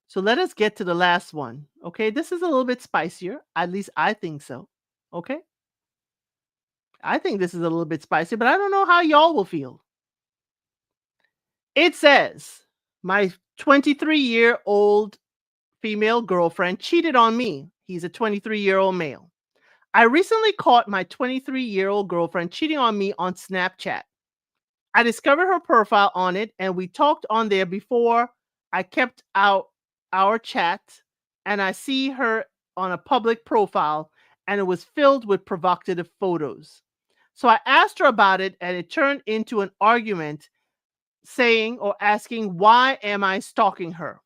So let us get to the last one. Okay? This is a little bit spicier. At least I think so. Okay? I think this is a little bit spicy, but I don't know how y'all will feel. It says, my 23-year-old female girlfriend cheated on me. He's a 23-year-old male. I recently caught my 23-year-old girlfriend cheating on me on Snapchat. I discovered her profile on it, and we talked on there before I kept out our chat, and I see her on a public profile, and it was filled with provocative photos. So I asked her about it, and it turned into an argument saying or asking, why am I stalking her?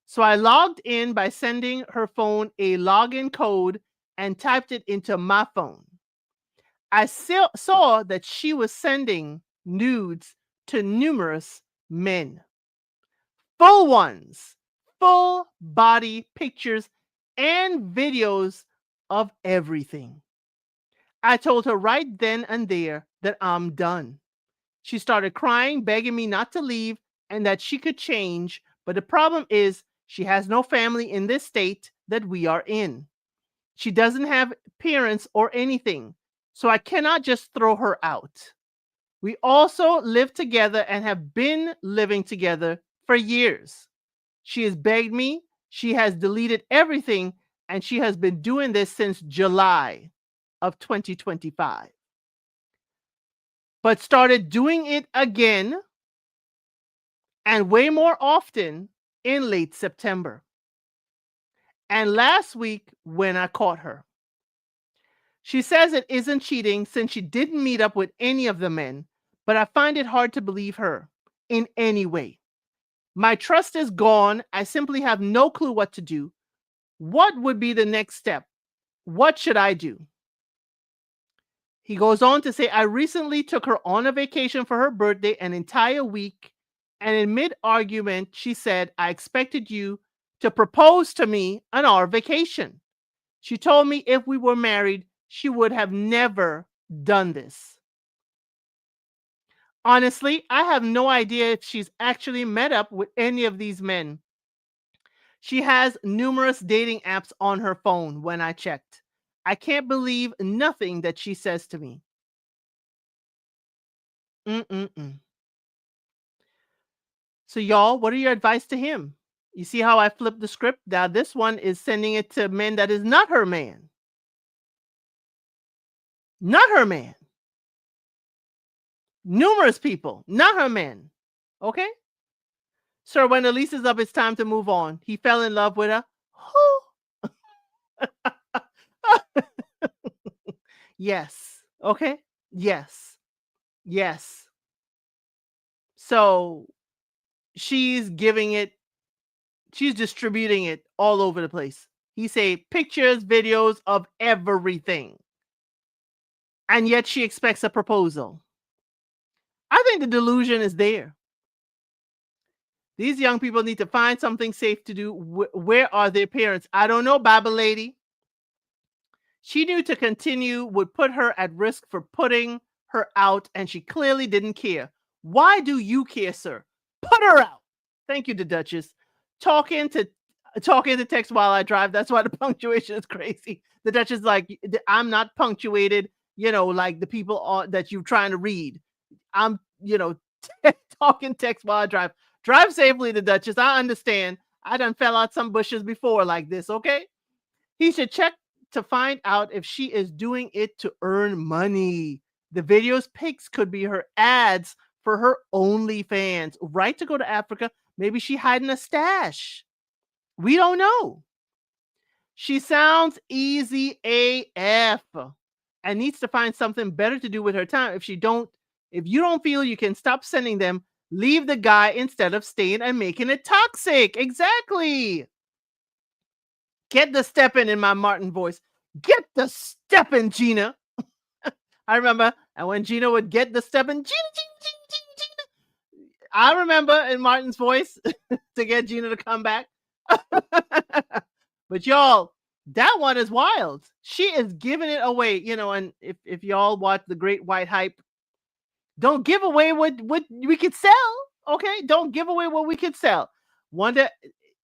So I logged in by sending her phone a login code and typed it into my phone. I saw that she was sending nudes to numerous men. Full ones, full body pictures and videos of everything. I told her right then and there that I'm done. She started crying, begging me not to leave and that she could change. But the problem is she has no family in this state that we are in. She doesn't have parents or anything. So I cannot just throw her out. We also live together and have been living together for years. She has begged me. She has deleted everything. And she has been doing this since July of 2025. But started doing it again and way more often in late September. And last week when I caught her. She says it isn't cheating since she didn't meet up with any of the men, but I find it hard to believe her in any way. My trust is gone. I simply have no clue what to do. What would be the next step? What should I do? He goes on to say, I recently took her on a vacation for her birthday, an entire week. And in mid-argument, she said, I expected you to propose to me on our vacation. She told me if we were married, she would have never done this. Honestly, I have no idea if she's actually met up with any of these men. She has numerous dating apps on her phone when I checked. I can't believe nothing that she says to me. Mm-mm-mm. So, y'all, what are your advice to him? You see how I flipped the script? Now, this one is sending it to men that is not her man. Not her man. Numerous people, not her man. Okay? Sir, when the lease is up, it's time to move on. He fell in love with her. Who? Yes. Okay? Yes. Yes. So she's giving it, she's distributing it all over the place. He say pictures, videos of everything. And yet she expects a proposal. I think the delusion is there. These young people need to find something safe to do. Where are their parents? I don't know, Baba lady. She knew to continue would put her at risk for putting her out, and she clearly didn't care. Why do you care, sir? Put her out. Thank you, the Duchess. Talking to text while I drive. That's why the punctuation is crazy. The Duchess is like, I'm not punctuated, like the people that you're trying to read. I'm, talking text while I drive. Drive safely, the Duchess. I understand. I done fell out some bushes before like this, okay? He should check to find out if she is doing it to earn money. The video's pics could be her ads for her OnlyFans. Right to go to Africa. Maybe she hiding a stash. We don't know. She sounds easy AF and needs to find something better to do with her time. If you don't feel you can stop sending them, leave the guy instead of staying and making it toxic. Exactly. Get the step in my Martin voice. Get the step in, Gina. I remember, and when Gina would get the step in, Gina. I remember in Martin's voice to get Gina to come back. But y'all, that one is wild. She is giving it away, and if y'all watch The Great White Hype, don't give away what we could sell, okay? Don't give away what we could sell. Wonder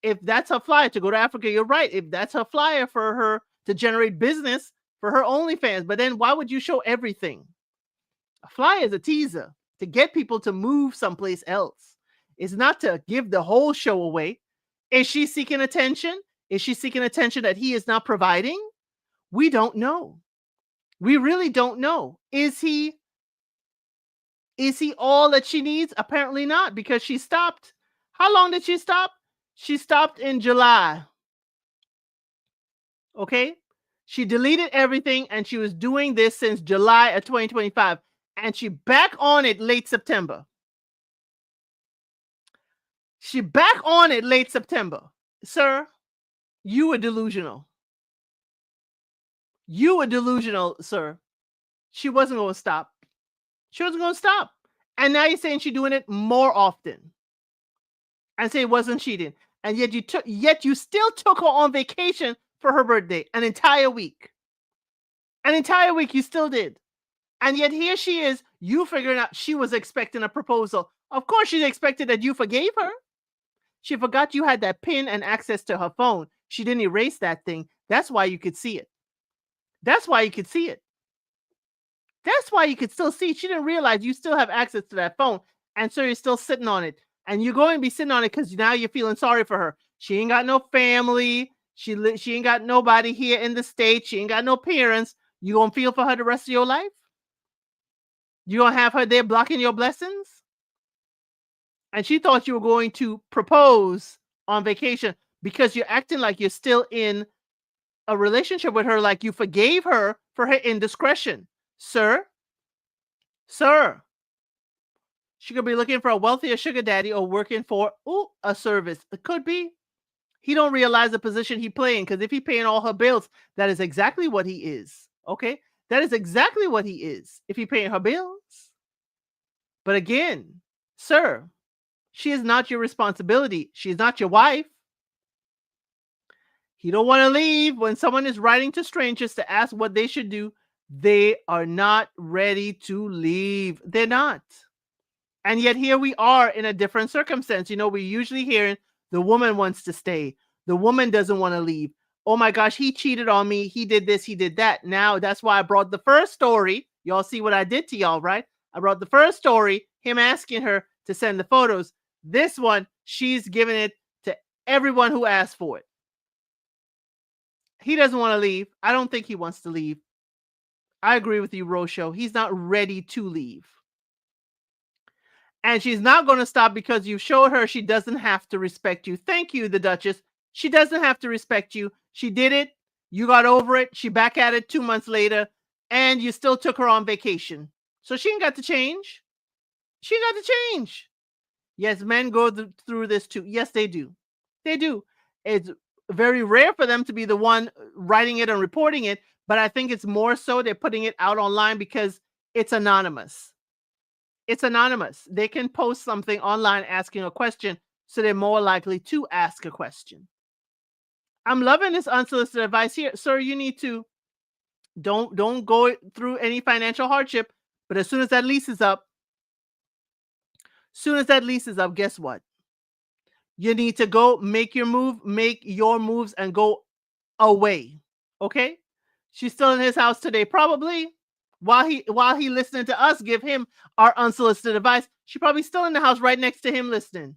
if that's her flyer to go to Africa. You're right. If that's her flyer for her to generate business for her OnlyFans, but then why would you show everything? A flyer is a teaser to get people to move someplace else. It's not to give the whole show away. Is she seeking attention? Is she seeking attention that he is not providing? We don't know. We really don't know. Is he all that she needs? Apparently not, because she stopped. How long did she stop? She stopped in July. Okay? She deleted everything and she was doing this since July of 2025. And she back on it late September. Sir, you were delusional. Sir. She wasn't going to stop. And now you're saying she's doing it more often. And say it wasn't cheating. And yet you still took her on vacation for her birthday. An entire week you still did. And yet here she is, you figuring out she was expecting a proposal. Of course she expected that you forgave her. She forgot you had that pin and access to her phone. She didn't erase that thing. That's why you could see it. That's why you could still see it. She didn't realize you still have access to that phone. And so you're still sitting on it. And you're going to be sitting on it because now you're feeling sorry for her. She ain't got no family. She ain't got nobody here in the States. She ain't got no parents. You going to feel for her the rest of your life? You going to have her there blocking your blessings? And she thought you were going to propose on vacation because you're acting like you're still in a relationship with her, like you forgave her for her indiscretion. Sir, she could be looking for a wealthier sugar daddy or working for a service. It could be. He don't realize the position he playing, because if he paying all her bills, that is exactly what he is. Okay? That is exactly what he is if he paying her bills. But again, sir, she is not your responsibility. She is not your wife. He don't want to leave. When someone is writing to strangers to ask what they should do, they are not ready to leave. They're not. And yet here we are in a different circumstance. We're usually hearing the woman wants to stay. The woman doesn't want to leave. Oh my gosh, he cheated on me. He did this, he did that. Now that's why I brought the first story. Y'all see what I did to y'all, right? I brought the first story, him asking her to send the photos. This one, she's giving it to everyone who asked for it. He doesn't want to leave. I don't think he wants to leave. I agree with you, Rosho. He's not ready to leave. And she's not going to stop because you showed her she doesn't have to respect you. Thank you, the Duchess. She doesn't have to respect you. She did it. You got over it. She back at it 2 months later, and you still took her on vacation. So she ain't got to change. She ain't got to change. Yes, men go through this too. Yes, they do. They do. It's very rare for them to be the one writing it and reporting it, but I think it's more so they're putting it out online because it's anonymous. It's anonymous. They can post something online asking a question, so they're more likely to ask a question. I'm loving this unsolicited advice here. Sir, you need to don't go through any financial hardship, but as soon as that lease is up, guess what? You need to go make your moves and go away. Okay? She's still in his house today, probably. While he listening to us give him our unsolicited advice, she's probably still in the house right next to him listening.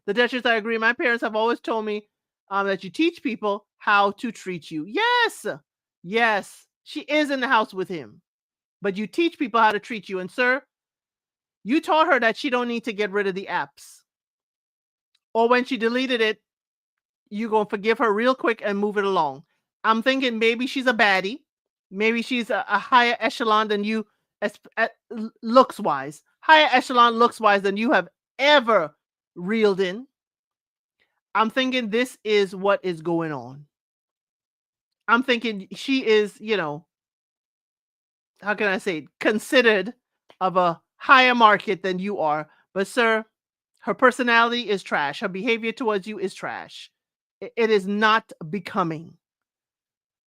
The Duchess, I agree. My parents have always told me that you teach people how to treat you. Yes, she is in the house with him, but you teach people how to treat you. And sir, you taught her that she don't need to get rid of the apps, or when she deleted it, you gonna forgive her real quick and move it along. I'm thinking maybe she's a baddie, maybe she's a higher echelon than you, looks wise, higher echelon looks wise than you have ever reeled in. I'm thinking this is what is going on. I'm thinking she is, how can I say, considered of a higher market than you are. But sir, her personality is trash. Her behavior towards you is trash. It is not becoming.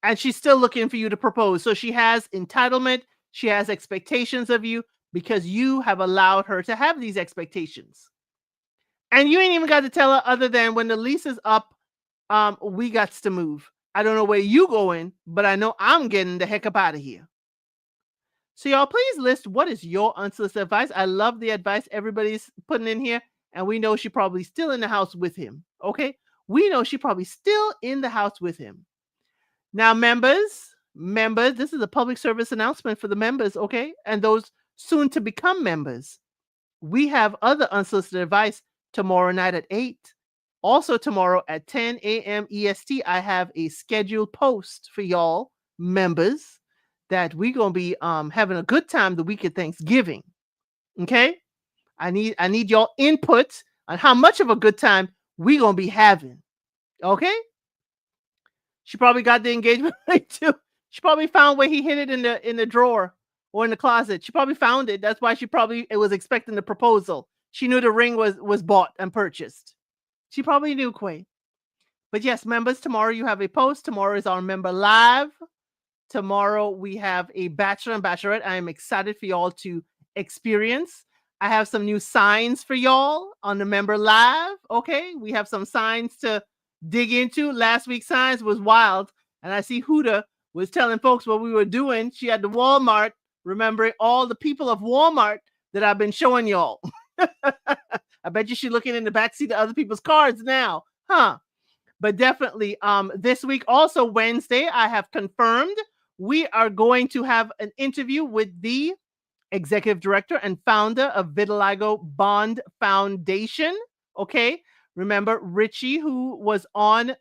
And she's still looking for you to propose. So she has entitlement. She has expectations of you because you have allowed her to have these expectations. And you ain't even got to tell her other than when the lease is up, we got to move. I don't know where you going, but I know I'm getting the heck up out of here. So y'all, please list what is your unsolicited advice. I love the advice everybody's putting in here. And we know she probably still in the house with him. Okay? We know she probably still in the house with him. Now, members, this is a public service announcement for the members, okay? And those soon to become members. We have other unsolicited advice tomorrow night at 8. Also tomorrow at 10 a.m. EST, I have a scheduled post for y'all members that we're going to be having a good time the week of Thanksgiving. Okay? I need y'all input on how much of a good time we're going to be having. Okay? She probably got the engagement ring too. She probably found where he hid it in the drawer or in the closet. She probably found it. That's why it was expecting the proposal. She knew the ring was bought and purchased. She probably knew, Quay. But yes, members, tomorrow you have a post. Tomorrow is our member live. Tomorrow we have a bachelor and bachelorette. I am excited for y'all to experience. I have some new signs for y'all on the member live. Okay, we have some signs to dig into. Last week's signs was wild. And I see Huda was telling folks what we were doing. She had the Walmart, remembering all the people of Walmart that I've been showing y'all. I bet you she's looking in the backseat of other people's cars now. Huh? But definitely this week, also Wednesday, I have confirmed we are going to have an interview with the executive director and founder of Vitiligo Bond Foundation. Okay. Remember, Richie, who was on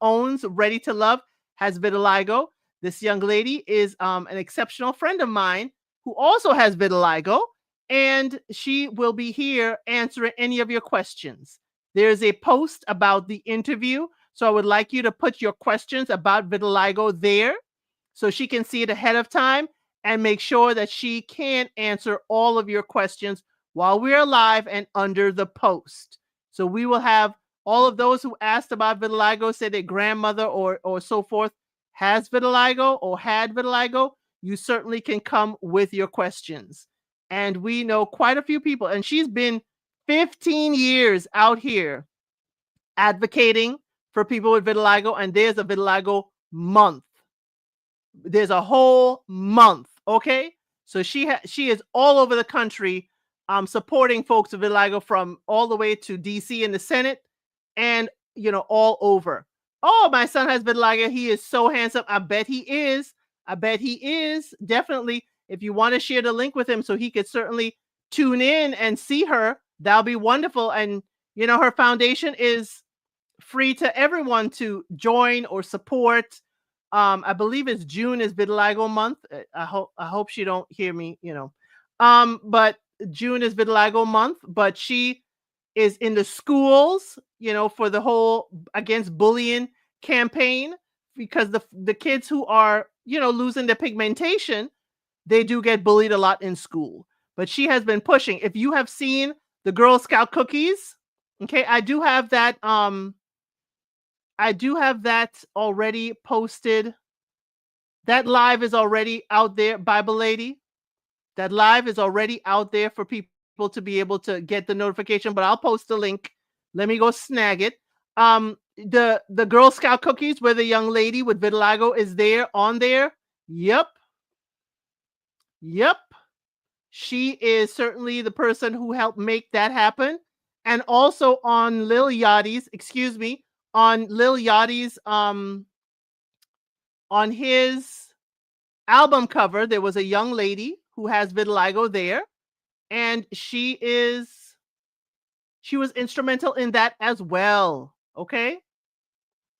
Owns Ready to Love, has vitiligo. This young lady is an exceptional friend of mine who also has vitiligo, and she will be here answering any of your questions. There's a post about the interview, so I would like you to put your questions about vitiligo there so she can see it ahead of time and make sure that she can answer all of your questions while we're live and under the post. So we will have all of those who asked about vitiligo, say their grandmother or so forth has vitiligo or had vitiligo. You certainly can come with your questions. And we know quite a few people, and she's been 15 years out here advocating for people with vitiligo, and there's a vitiligo month. There's a whole month, okay? So she is all over the country supporting folks with vitiligo from all the way to DC in the Senate and, all over. Oh, my son has vitiligo. He is so handsome. I bet he is. I bet he is. Definitely. If you want to share the link with him so he could certainly tune in and see her, that'll be wonderful. And, her foundation is free to everyone to join or support. I believe it's June is vitiligo month. I hope she don't hear me. But June is vitiligo month, but she is in the schools, for the whole against bullying campaign, because the kids who are, losing their pigmentation, they do get bullied a lot in school. But she has been pushing. If you have seen the Girl Scout cookies, okay, I do have that already posted. That live is already out there, Bible Lady. That live is already out there for people to be able to get the notification, but I'll post the link. Let me go snag it. The Girl Scout cookies where the young lady with vitiligo is there on there. Yep. Yep. She is certainly the person who helped make that happen. And also on Lil Yachty's, on his album cover, there was a young lady who has vitiligo there, and she was instrumental in that as well. Okay.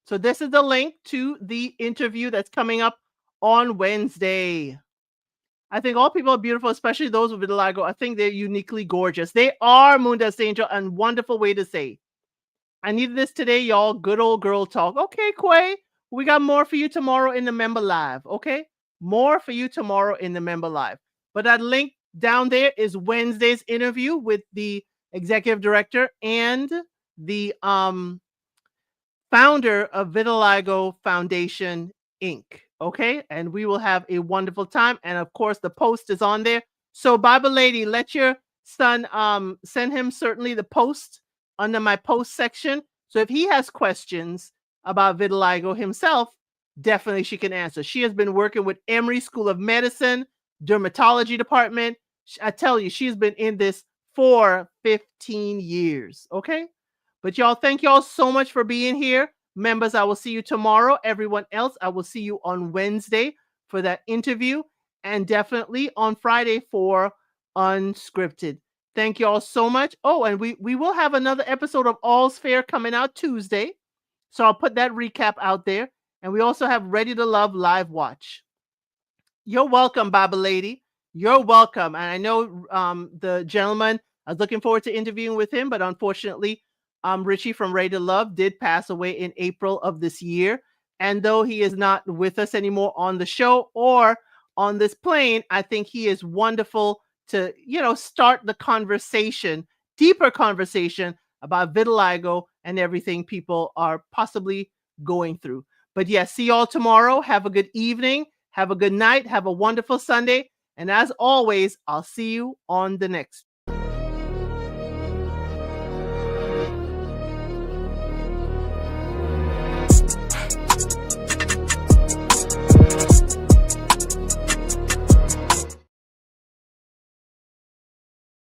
So this is the link to the interview that's coming up on Wednesday. I think all people are beautiful, especially those with vitiligo. I think they're uniquely gorgeous. They are, Moondust Angel, and wonderful way to say. I needed this today, y'all. Good old girl talk. Okay, Quay. We got more for you tomorrow in the member live. Okay. More for you tomorrow in the member live. But that link down there is Wednesday's interview with the executive director and the founder of Vitiligo Foundation Inc. Okay. And we will have a wonderful time. And of course, the post is on there. So, Bible Lady, let your son send him certainly the post under my post section. So if he has questions about vitiligo himself, definitely she can answer. She has been working with Emory School of Medicine, dermatology department. I tell you, she's been in this for 15 years. Okay. But y'all, thank y'all so much for being here. Members, I will see you tomorrow. Everyone else, I will see you on Wednesday for that interview, and definitely on Friday for Unscripted. Thank you all so much. Oh, and we will have another episode of All's Fair coming out Tuesday. So I'll put that recap out there. And we also have Ready to Love Live Watch. You're welcome, Bible Lady. You're welcome. And I know the gentleman, I was looking forward to interviewing with him, but unfortunately, Richie from Ready to Love did pass away in April of this year. And though he is not with us anymore on the show or on this plane, I think he is wonderful to, start the conversation, deeper conversation about vitiligo and everything people are possibly going through. But yes, see y'all tomorrow. Have a good evening. Have a good night. Have a wonderful Sunday. And as always, I'll see you on the next